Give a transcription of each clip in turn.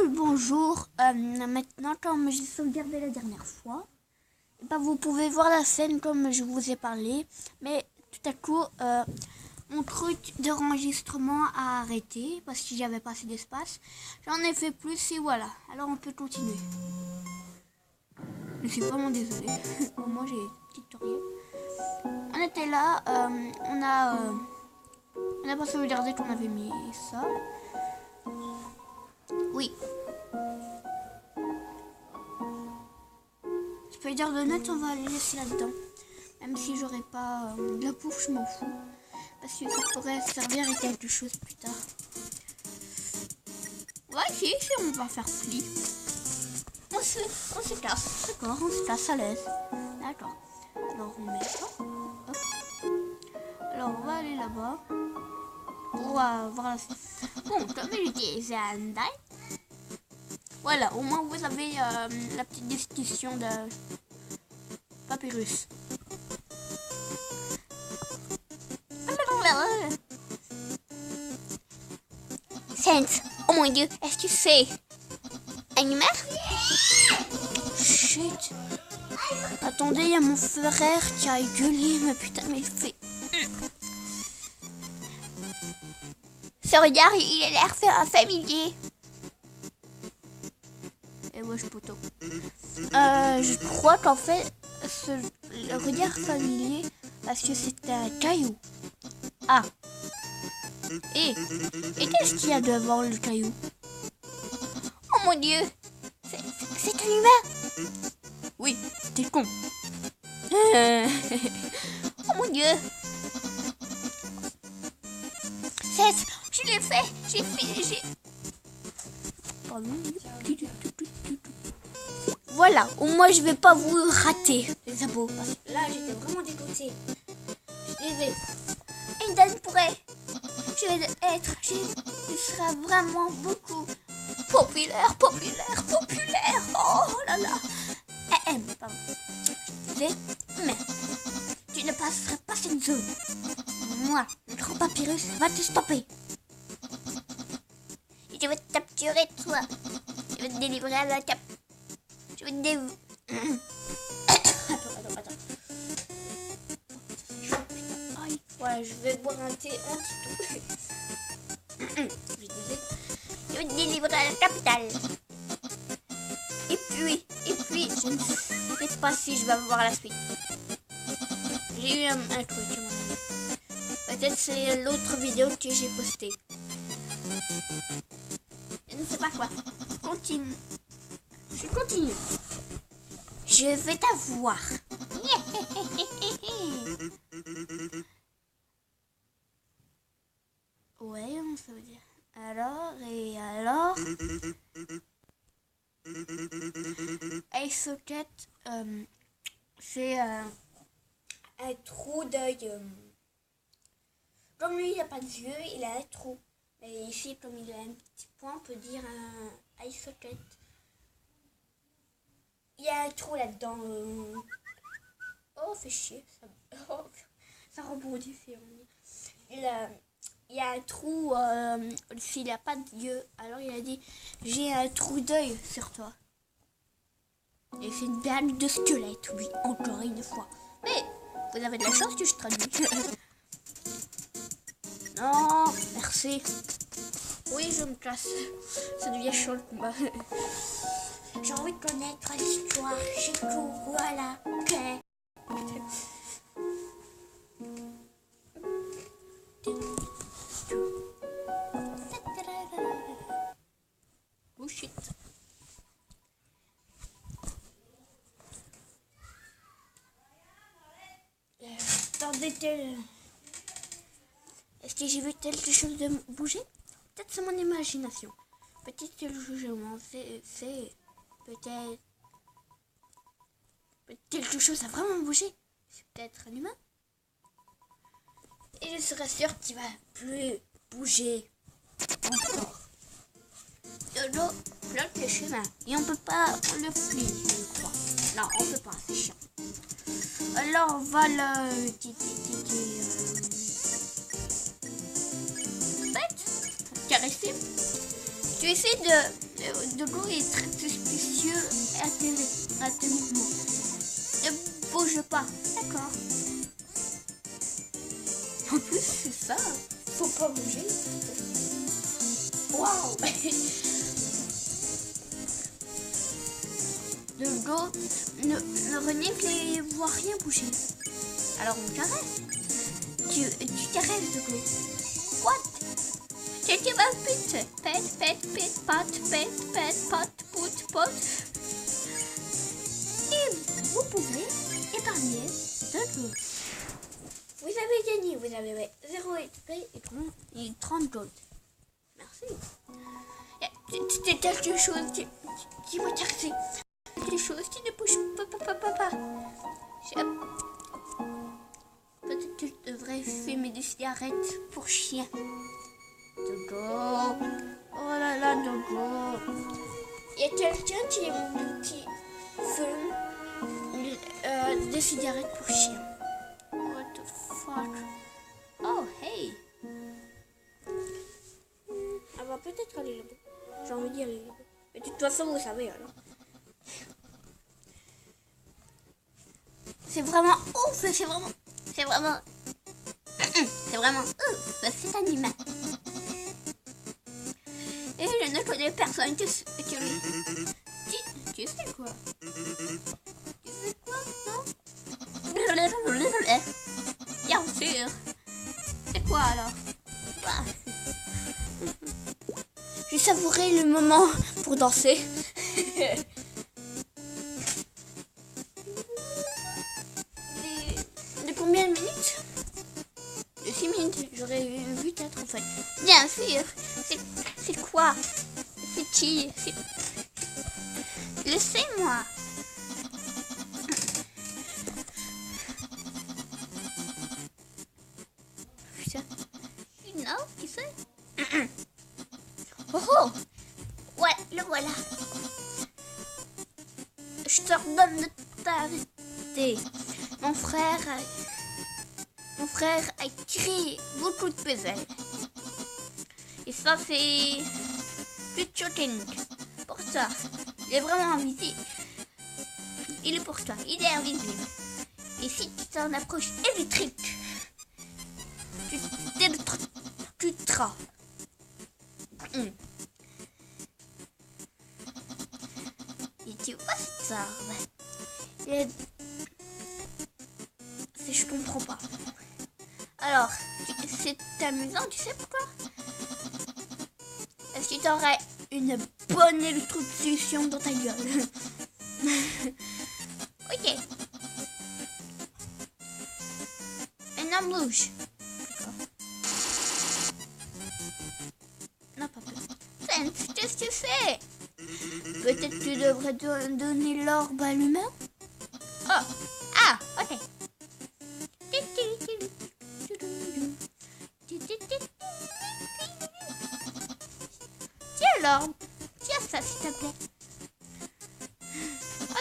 Bonjour. Maintenant, comme j'ai sauvegardé la dernière fois, vous pouvez voir la scène comme je vous ai parlé. Mais tout à coup, mon truc d'enregistrement a arrêté parce que j'avais pas assez d'espace. J'en ai fait plus et voilà. Alors on peut continuer. Je suis vraiment désolée. Au moins j'ai un petit tutoriel. On était là. On a pas sauvegardé qu'on avait mis ça. Oui. Spider Donut, on va les laisser là-dedans. Même si j'aurais pas de la bouffe, je m'en fous. Parce que ça pourrait servir à quelque chose plus tard. Ouais, ici, on va faire pli. On se casse. D'accord, on se casse à l'aise. D'accord. Alors, on met ça. Hop. Alors, on va aller là-bas. On va voir la suite. Bon, comme je dis, voilà, au moins vous avez la petite description de Papyrus. Sense, oh mon dieu, est-ce que c'est animal? Chut. Attendez, il y a mon frère qui a gueulé, mais putain, mais il fait... Ce regard, il a l'air familier. Et moi, je poteau. Je crois qu'en fait, le regard familier, parce que c'est un caillou. Ah. Et qu'est-ce qu'il y a devant le caillou? Oh mon dieu, c'est un humain. Oui, t'es con. Oh mon dieu. Je l'ai fait. J'ai... Voilà, au moins je vais pas vous rater les abos. Parce que là, j'étais vraiment dégoûtée. Je disais, Aiden pourrait... Je serai vraiment beaucoup populaire. Oh là là. Pardon. Mais tu ne passeras pas cette zone. Moi, le grand papyrus va te stopper. Je vais te capturer, toi. Je vais te délivrer à la cap. Je vais te délivrer. Attends. Aïe. Voilà, je vais boire un petit tout. Je vais te délivrer à la capitale. Et puis, je ne sais pas si je vais avoir la suite. J'ai eu un truc, peut-être c'est l'autre vidéo que j'ai postée. Je ne sais pas quoi. Continue. Je continue. Je vais t'avoir. Ouais, ça veut dire. Alors. Ice Socket, c'est un trou d'œil. Comme lui, il n'a pas de yeux, il a un trou. Et ici, comme il a un petit point, on peut dire un eye socket. Il y a un trou là-dedans. Oh, fait chier. Ça rebondit. Il y a un trou. S'il n'a pas d'yeux, alors il a dit j'ai un trou d'œil sur toi. Et c'est une blague de squelette, oui, encore une fois. Mais vous avez de la chance que je traduis. Non, merci. Oui, je me casse. Ça devient chaud le combat. J'ai envie de connaître l'histoire. J'ai tout, voilà. Ok. Oh shit. Attendez, est-ce que j'ai vu quelque chose de bouger? Peut-être c'est mon imagination. Peut-être que le jugement, c'est peut-être quelque chose a vraiment bougé. C'est peut-être un humain. Et je serais sûre qu'il va plus bouger encore. Dodo bloque le chemin. Et on peut pas le fuir, je crois. Non, on peut pas, c'est chiant. Alors on va le caresser. Que Celui-ci de l'eau est très suspicieux à tes mouvements. Ne bouge pas. D'accord. En plus, c'est ça. Faut pas bouger. Waouh. De l'eau ne renique et voit rien bouger. Alors on caresse. Tu caresses de l'eau. What? Tu vas pit, pot, pot. Et vous pouvez épargner de l'eau. Vous avez gagné, vous avez 0 XP et 30 gold. Merci. C'était quelque chose qui m'a cassé. Quelque chose qui ne bouge pas. Peut-être que je devrais fumer des cigarettes pour chien. Dodo. Oh là là, Dodo. Il y a quelqu'un qui fume des cigarettes pour chien. What the fuck? Oh, hey. Elle va peut-être aller là-bas. J'ai envie d'y aller là-bas. Mais de toute façon, vous savez alors. C'est vraiment ouf, c'est vraiment ouf, cet animal. Et je ne connais personne que lui. Tu sais quoi? Non? Bien sûr. C'est quoi alors? J'ai savouré le moment pour danser. De combien de minutes? De 6 minutes. J'aurais vu 4 en fait. Bien sûr. C'est quoi? C'est qui? Laissez-moi. Putain. Non, qui c'est? Oh! Ouais, le voilà. Je te redonne de t'arrêter. Mon frère a écrit beaucoup de puzzles. Et ça, c'est du shooting. Pour toi. Il est vraiment invisible. Il est pour toi. Il est invisible. Et si tu t'en approches électrique, tu trahis. Et tu vois ça, je comprends pas. Alors, c'est amusant, tu sais pourquoi? Est-ce que tu aurais une bonne électrocution dans ta gueule? Ok. Un homme rouge. Non, pas plus. Qu'est-ce que tu fais? Peut-être que tu devrais donner l'orbe à l'humain? Oh. Ah, ok. Tiens l'orbe. Tiens ça, s'il te plaît.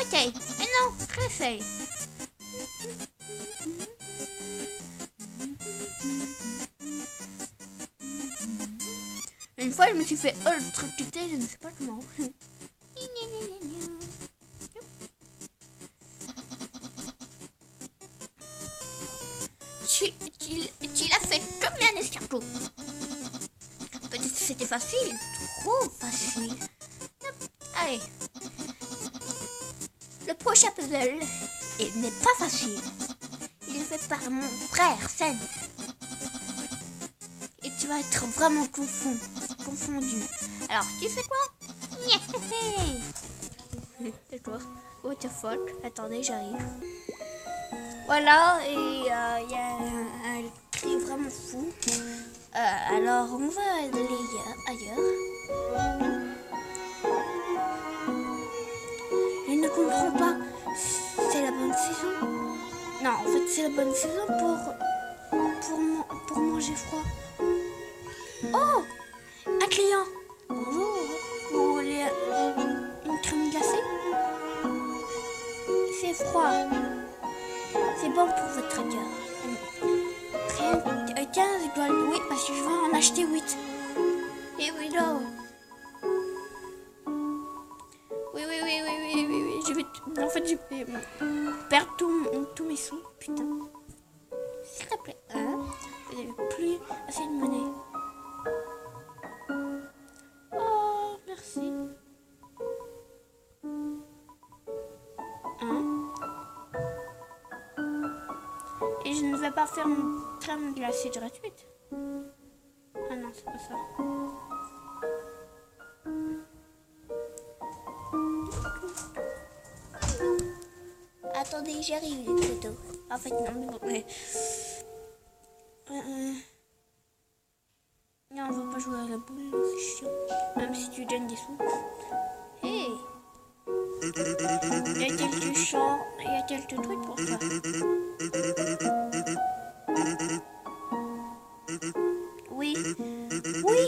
Ok. Mais non, réessaye. Une fois, je me suis fait électrocuter, je ne sais pas comment. Tu l'as fait combien d'escargots? Peut-être que c'était facile. Trop facile. Allez. Le prochain puzzle n'est pas facile. Il est fait par mon frère, Sen. Et tu vas être vraiment confondu. Alors, tu sais quoi? D'accord. What the fuck? Attendez, j'arrive. Voilà, et il y a un cri vraiment fou. Alors, on va aller ailleurs. Je ne comprends pas. C'est la bonne saison? Non, en fait, c'est la bonne saison pour manger froid. Oh! Un client! Bonjour! Vous voulez une crème glacée? C'est froid. C'est bon pour votre cœur. 15 gold, oui, parce que je vais en acheter 8. Et oui, là. fait, je vais perdre tous mes sous. Putain. S'il te plaît. Vous n'avez plus assez de monnaie. Oh, merci. Et je ne vais pas faire une crème glacée gratuite. Ah non, c'est pas ça. Attendez, j'arrive les photos. En fait, non, mais bon. Non, on va pas jouer à la boule, c'est chiant. Même si tu donnes des sous. Hey! Il y a quelques champs, il y a quelques trucs pour ça. Oui. Oui.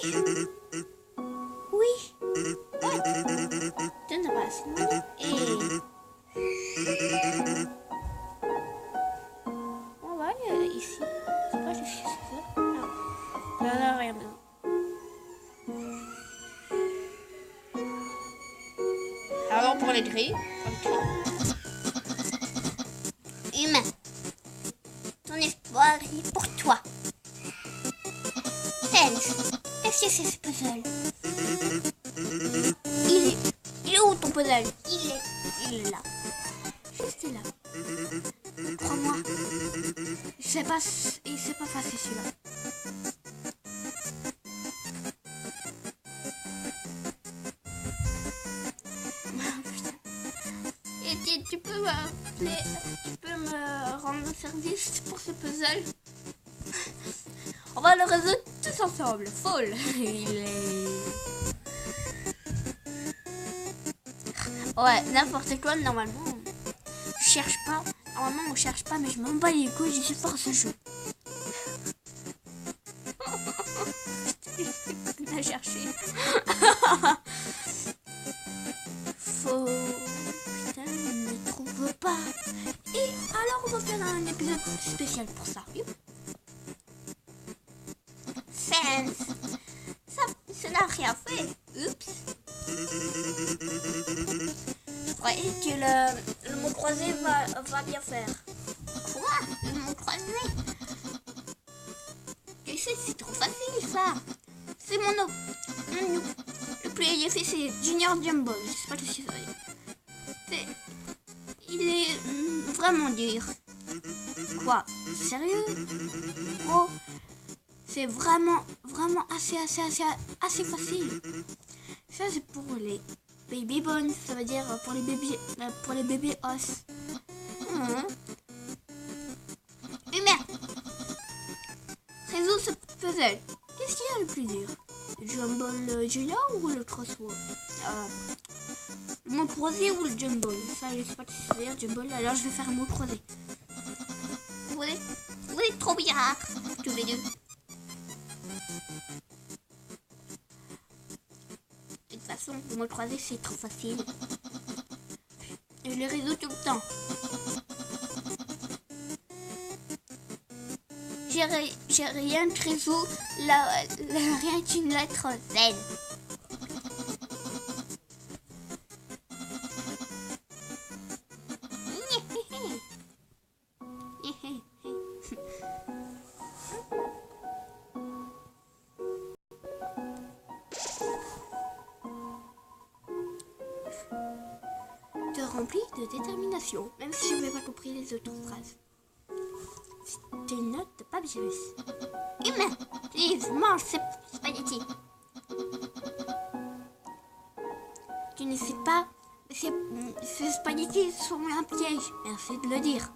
Oui. Tu n'as pas assez de monnaie. On va aller ici. C'est pas ici, c'est ça? Non. Là, rien. Alors pour les grilles. Humain. Ton espoir est pour toi. Sense. Est-ce que c'est ce puzzle? Il est où ton puzzle? Il est là. Juste là. Crois-moi. C'est pas facile celui-là. Et tu peux me rendre service pour ce puzzle? On va le résoudre tous ensemble. Folle. Ouais, n'importe quoi, normalement. Je cherche pas. Normalement, on cherche pas, mais je m'en bats les couilles, je suis fort ce jeu. Je vais chercher. Faux. Putain, je ne le trouve pas. Et alors, on va faire un épisode spécial pour ça. Sense. Ça n'a rien fait. Oups. Je croyais que le mot croisé va bien faire. Quoi? Le mot croisé? Tu sais, c'est trop facile ça. C'est mon nom. Le player fait, c'est Junior Jumbo. Je sais pas ce que c'est. Il est vraiment dur. Quoi? Sérieux? Oh, c'est vraiment assez facile. Ça c'est pour les baby bones, ça veut dire pour les bébés os. Humain, résous ce puzzle. Qu'est-ce qu'il y a le plus dur? Le Jumble Junior ou le Crossword? Le mot croisé ou le Jumble? Ça je sais pas ce que ça veut dire Jumble, alors je vais faire un mot croisé. Vous êtes trop bien tous les deux. De toute façon, le mot croisé c'est trop facile. Je le résous tout le temps. J'ai rien de résous, rien qu'une lettre Z. Te remplis de détermination, même si je n'avais pas compris les autres phrases. C'est une note pas bien. Humain, please, mange ces spaghettis. Tu ne sais pas, ces spaghettis sont un piège. Merci de le dire.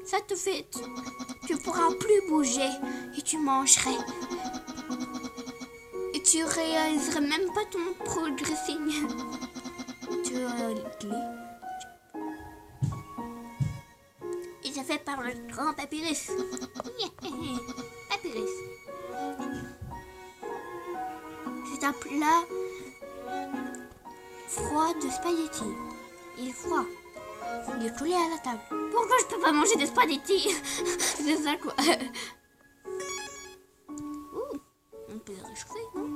Ça te fait... Tu pourras plus bouger et tu mangerais. Et tu réaliserais même pas ton progressing. Et c'est fait par le grand Papyrus. Papyrus. C'est un plat froid de spaghettis. Il est froid. Il est collé à la table. Pourquoi je peux pas manger des spaghettis? C'est ça quoi. On peut les réchauffer, non?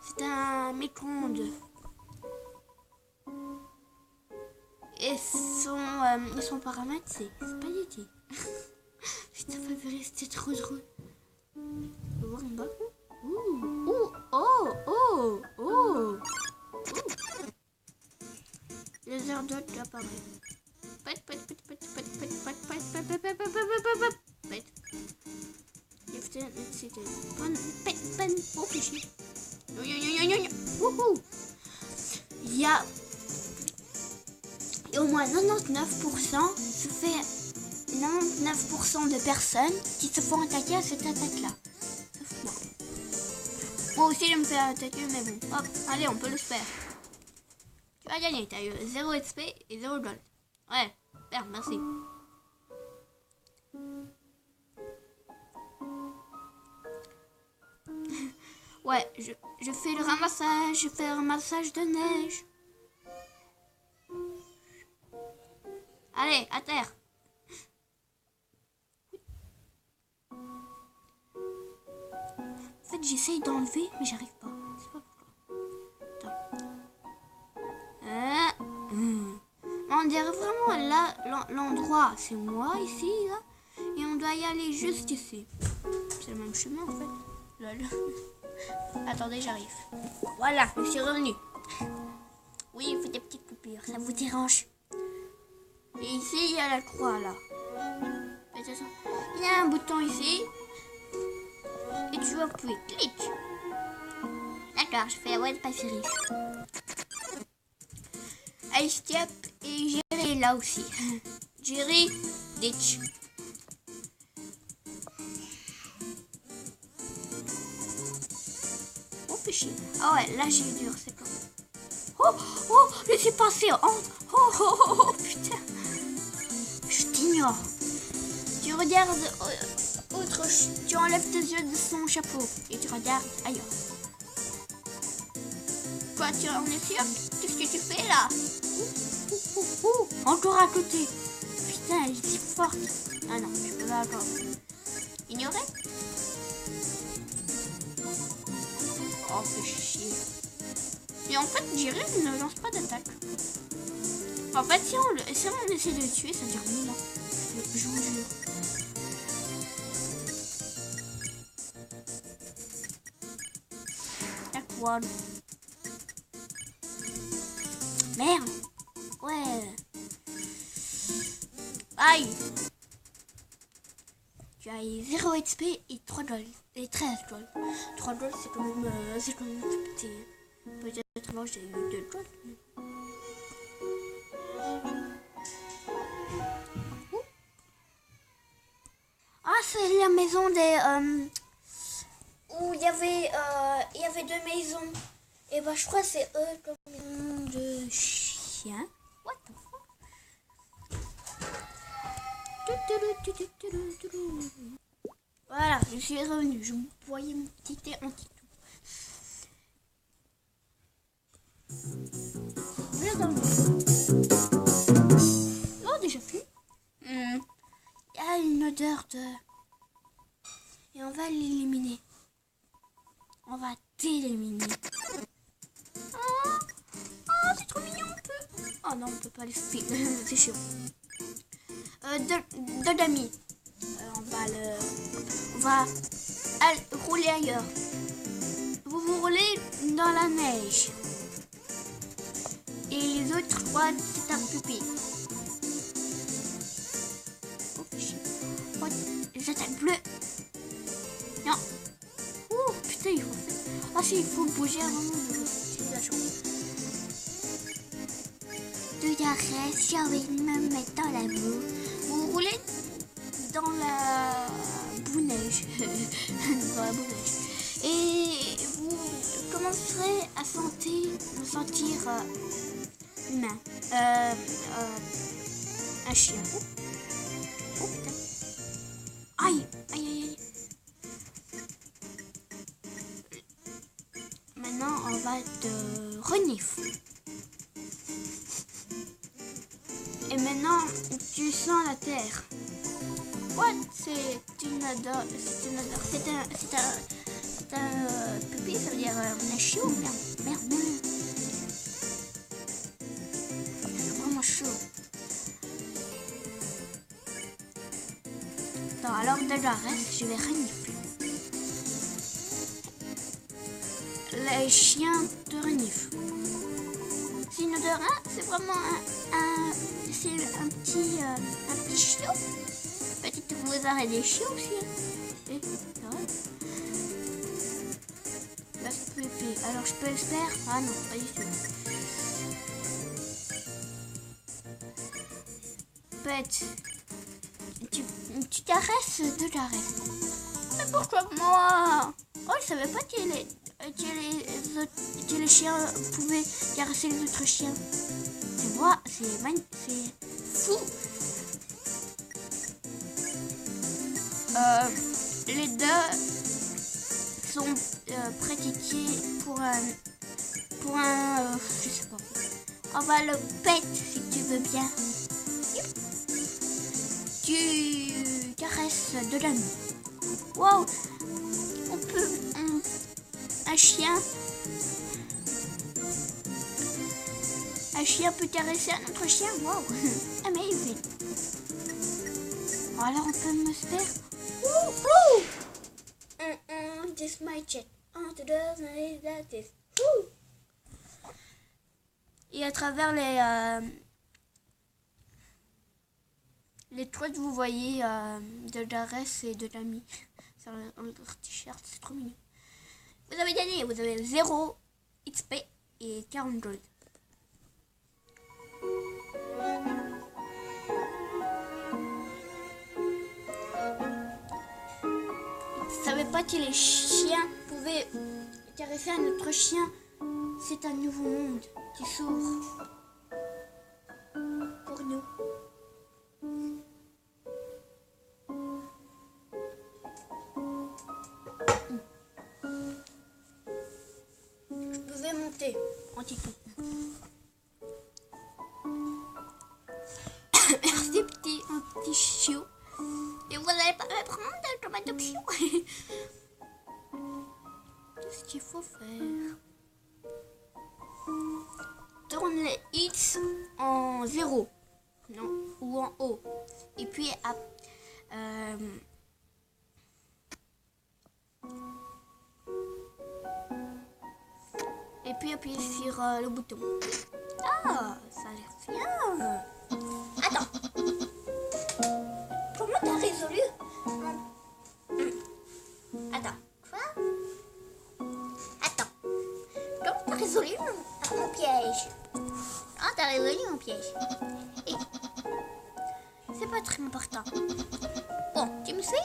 C'est un micro-ondes. Et son paramètre, c'est spaghetti. Putain, ça va rester trop drôle. On va voir en bas. Oh. Les heures d'autres apparaissent. Il y a au moins 99%, ça fait 99% de personnes qui se font attaquer à cette attaque-là. Sauf moi. Moi aussi, je me fais attaquer, mais bon. Hop, allez, on peut le faire. Tu vas gagner, t'as eu 0 XP et 0 gold. Ouais, super, merci. Ouais, je fais le ramassage de neige. Allez, à terre. En fait, j'essaye d'enlever, mais j'arrive pas. C'est pas pourquoi. Attends. On dirait vraiment là, l'endroit, c'est moi ici, là. Et on doit y aller juste ici. C'est le même chemin, en fait. Lol. Attendez, j'arrive. Voilà, je suis revenu. Oui, il fait des petites coupures, ça vous dérange? Et ici, il y a la croix, là. Il y a un bouton ici. Et tu appuies, clic. D'accord, je fais ouais, pas série. Ice Cap et Jerry là aussi. Jerry, ditch. Oh, péché. Ah ouais, là j'ai dur, c'est comme. Oh, laissez passer. Oh, putain. Je t'ignore. Tu regardes tu enlèves tes yeux de son chapeau et tu regardes ailleurs. Quoi, tu en es sûr? Qu'est-ce que tu fais là? Encore à côté. Putain, elle est si forte. Ah non, je peux pas encore. Ignorer? Oh, fais chier. Et en fait, Jerry ne lance pas d'attaque. En fait, si on essaie de le tuer, ça dure 1000 ans. Je vous jure. D'accord. Merde. Ouais. Aïe. Tu as 0 XP et 3 gold. Et 13 gold. 3 gold, c'est quand même tout petit. Peut-être moi j'ai eu 2 gold. Ah, c'est la maison des... où il y avait 2 maisons. Et bah je crois que c'est eux comme maison de chien. What the fuck? Voilà, je suis revenu. Je voyais mon petit thé en petit tout. Oh, déjà fait. Il y a une odeur de... Et on va l'éliminer. On va t'éliminer. Oh, c'est trop mignon, on peut. Oh non, on peut pas le faire. C'est chiant. Deux d'amis. On va rouler ailleurs. Vous roulez dans la neige. Et les autres trois, c'est un pupille. Oh, les attaques bleues. Non. Oh, putain, il faut faire... Ah si, il faut bouger avant de la chance. Tout arrête, j'ai envie de me mettre dans la boue. Vous roulez dans la boue neige. Dans la boue neige. Et vous commencerez à me sentir humain. Un chien. Oh putain. Aïe, aïe, aïe, aïe. Maintenant, on va te renifler. Et maintenant, tu sens la terre. What? C'est un Pupi, ça veut dire on est chaud. Merde. C'est vraiment chaud. Attends, alors déjà reste, je vais renifler. Les chiens te reniflent. Signe de rein, c'est vraiment un petit chiot. Peut-être que vous aurez des chiots aussi. Et, alors je peux le faire? Ah non, pas du tout. Pet, tu caresses de caresses. Mais pourquoi moi? Oh, je savais pas que les chiens pouvaient caresser les autres chiens. Tu vois, c'est fou. Les deux sont pratiqués pour un je sais pas. On va le pet si tu veux bien. Tu caresses de la nuit. Wow, un chien peut caresser un autre chien. Wow, amazing. Alors on peut me faire. This my jet. Et à travers les toiles, vous voyez de Jarès et de Lamy sur leur t-shirt, c'est trop mignon. Vous avez gagné, vous avez 0 XP et 40 gold. Je savais pas que les chiens pouvaient caresser un autre chien. C'est un nouveau monde qui s'ouvre pour nous. Je pouvais monter un petit peu. Merci petit chiot. Et vous n'allez pas me prendre comme adoption. Qu'est-ce qu'il faut faire? Tourne les X en 0. Non, ou en haut. Et puis appuyez sur le bouton. Ah, ça a l'air bien. Attends. Comment t'as résolu? Attends. Quoi? Attends. Comment t'as résolu mon piège? Ah, t'as résolu mon piège. Et c'est pas très important. Bon, tu me suis?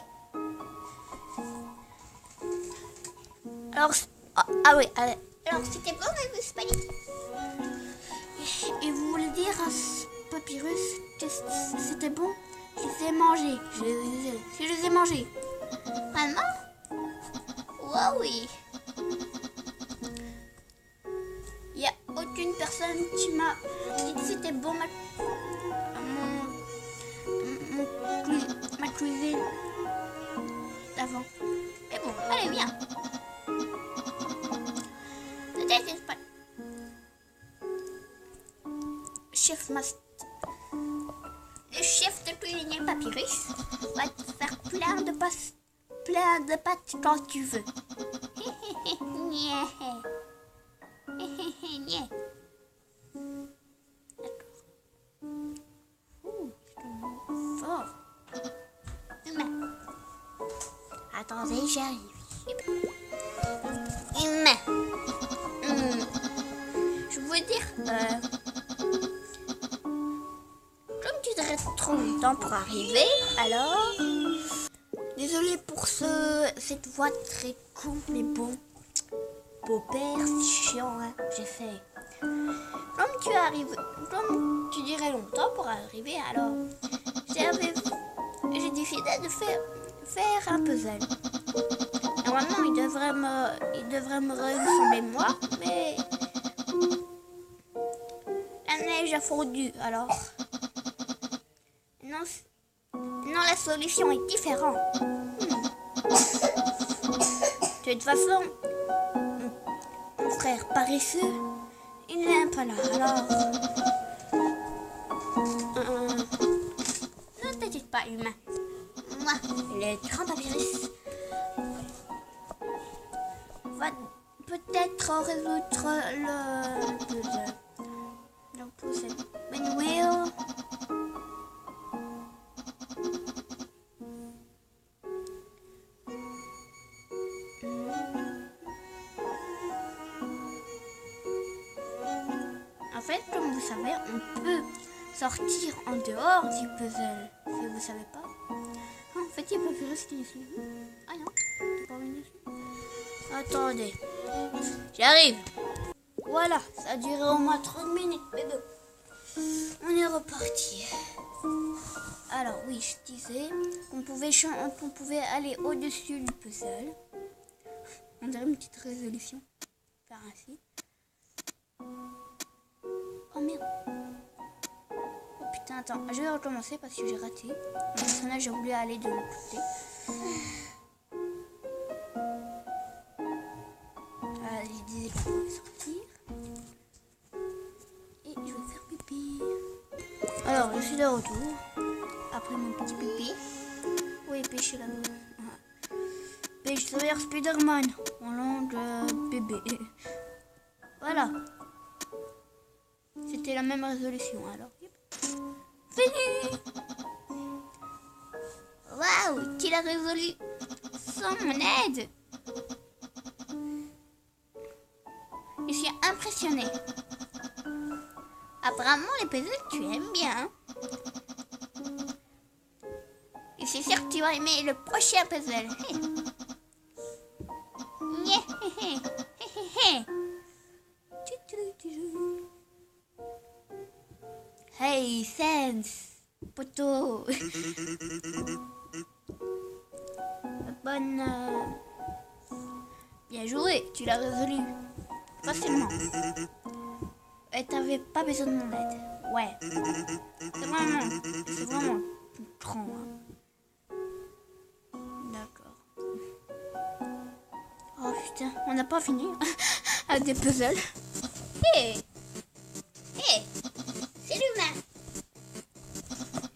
Alors, ah oui, alors c'était bon, mais c'est pas dit. Et vous voulez dire à ce papyrus que c'était bon? Je les ai mangés. Je les ai mangés. Vraiment? Ouais, oui. Il n'y a aucune personne qui m'a dit que c'était bon ma cuisine d'avant. Mais bon, allez, viens. Le chef de cuisinier Papyrus va te faire plein de pâtes quand tu veux. Fort. Humain. Attendez, j'arrive. Humain. Je veux dire, comme tu te restes trop longtemps pour arriver, alors désolé pour cette voix très con, mais bon, beau-père, c'est chiant, hein, j'ai fait. Comme tu dirais longtemps pour arriver, alors j'ai décidé de faire un puzzle. Normalement, il devrait me ressembler moi, mais la neige a fondu, alors non, la solution est différente. De toute façon, mon frère paresseux, il n'est pas là. Alors, ne t'inquiète pas, humain. Moi, le grand papyrus, va peut-être résoudre le puzzle. Manuel. En fait, comme vous savez, on peut sortir en dehors du puzzle. Si vous savez pas. En fait, il peut rester ici. Ah non, c'est pas venu ici. Attendez, j'arrive. Voilà, ça a duré au moins 30 minutes, mais bon. On est reparti. Alors oui, je disais qu'on pouvait aller au-dessus du puzzle. On dirait une petite résolution. Faire ainsi. Oh merde. Oh putain, attends, je vais recommencer parce que j'ai raté. Mon personnage a voulu aller de l'autre côté. Je disais qu'on pouvait sortir. Et je vais faire pipi. Alors, je suis de retour. Après mon petit pipi. Oui, pêcher là. Pêche vers Spider-Man. En langue bébé. Voilà. C'était la même résolution alors. Fini. Waouh, qu'il a résolu sans mon aide. Je suis impressionnée. Apparemment, les puzzles, tu aimes bien. Je suis sûre que tu vas aimer le prochain puzzle. Hey, Sense, poteau. Bonne... Bien joué, tu l'as résolu. Facilement. Et t'avais pas besoin de mon aide. Ouais. C'est vraiment grand. Hein. D'accord. Oh putain, on n'a pas fini avec des puzzles. Hé, c'est l'humain.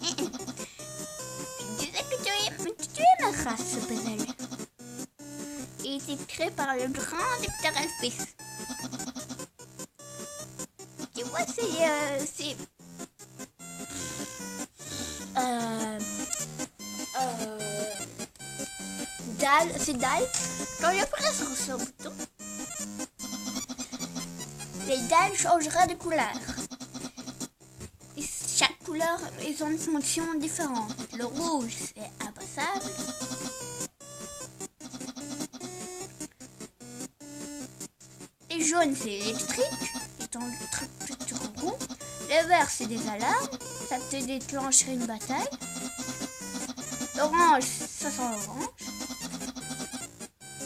Je disais que tu es ma race, ce puzzle. Il était créé par le grand Dr. Elfis. Tu vois, c'est dalle, c'est dalle. Quand il appuie sur ce bouton, les dalles changera de couleur. Et chaque couleur, ils ont une fonction différente. Le rouge, c'est impassable. Le jaune, c'est électrique. Le vert, c'est des alarmes. Ça te déclencherait une bataille. L'orange, ça sent l'orange.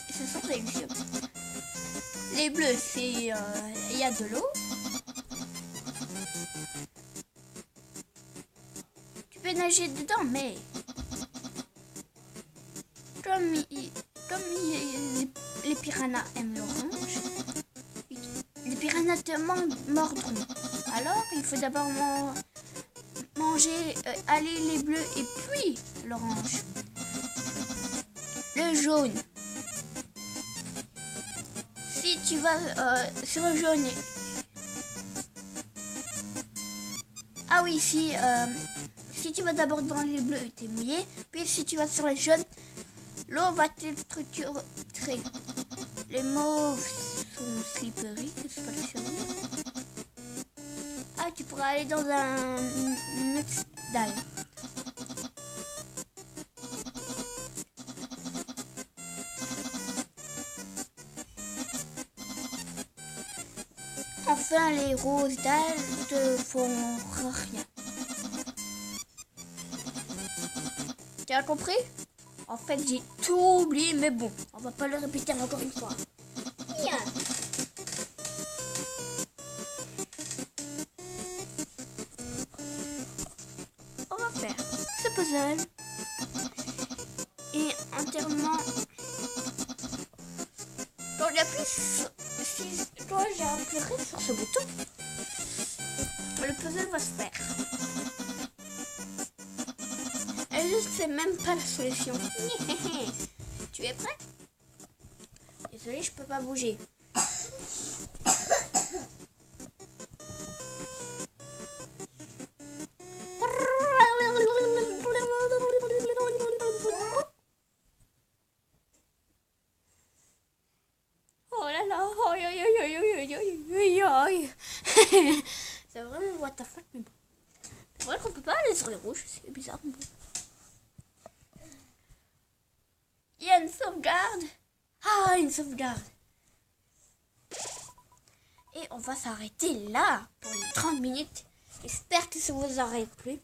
Et ça sent délicieux. Les bleus, c'est... il y a de l'eau. Tu peux nager dedans, mais... Comme les piranhas aiment l'orange, les piranhas te mordront. Alors, il faut d'abord manger, aller les bleus et puis l'orange. Le jaune. Si tu vas sur le jaune... Ah oui, si tu vas d'abord dans les bleus, t'es mouillé. Puis si tu vas sur les jaunes, l'eau va te structurer. Les mauves sont slippery, c'est pas le surnom. Ah, tu pourras aller dans une autre dalle. Enfin, les roses dalles te font rien. Tu as compris? En fait, j'ai tout oublié, mais bon, on va pas le répéter encore une fois. Bien. On va faire ce puzzle et entièrement j'appuie si quand j'appuierai sur ce bouton, le puzzle va se faire. Et je ne sais même pas la solution. Tu es prêt? Désolée, je peux pas bouger. Oh là là, c'est vraiment what the fuck, mais bon. C'est vrai qu'on peut pas aller sur les rouges, c'est bizarre. Il y a une sauvegarde. Ah, une sauvegarde. Et on va s'arrêter là pour les 30 minutes. J'espère que ça vous aura plu.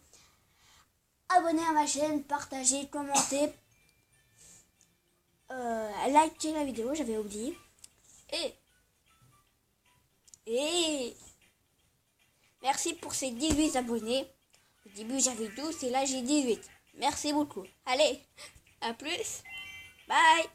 Abonnez à ma chaîne, partagez, commentez, likez la vidéo, j'avais oublié. Et merci pour ces 18 abonnés. Au début j'avais 12 et là j'ai 18. Merci beaucoup. Allez, à plus. Bye.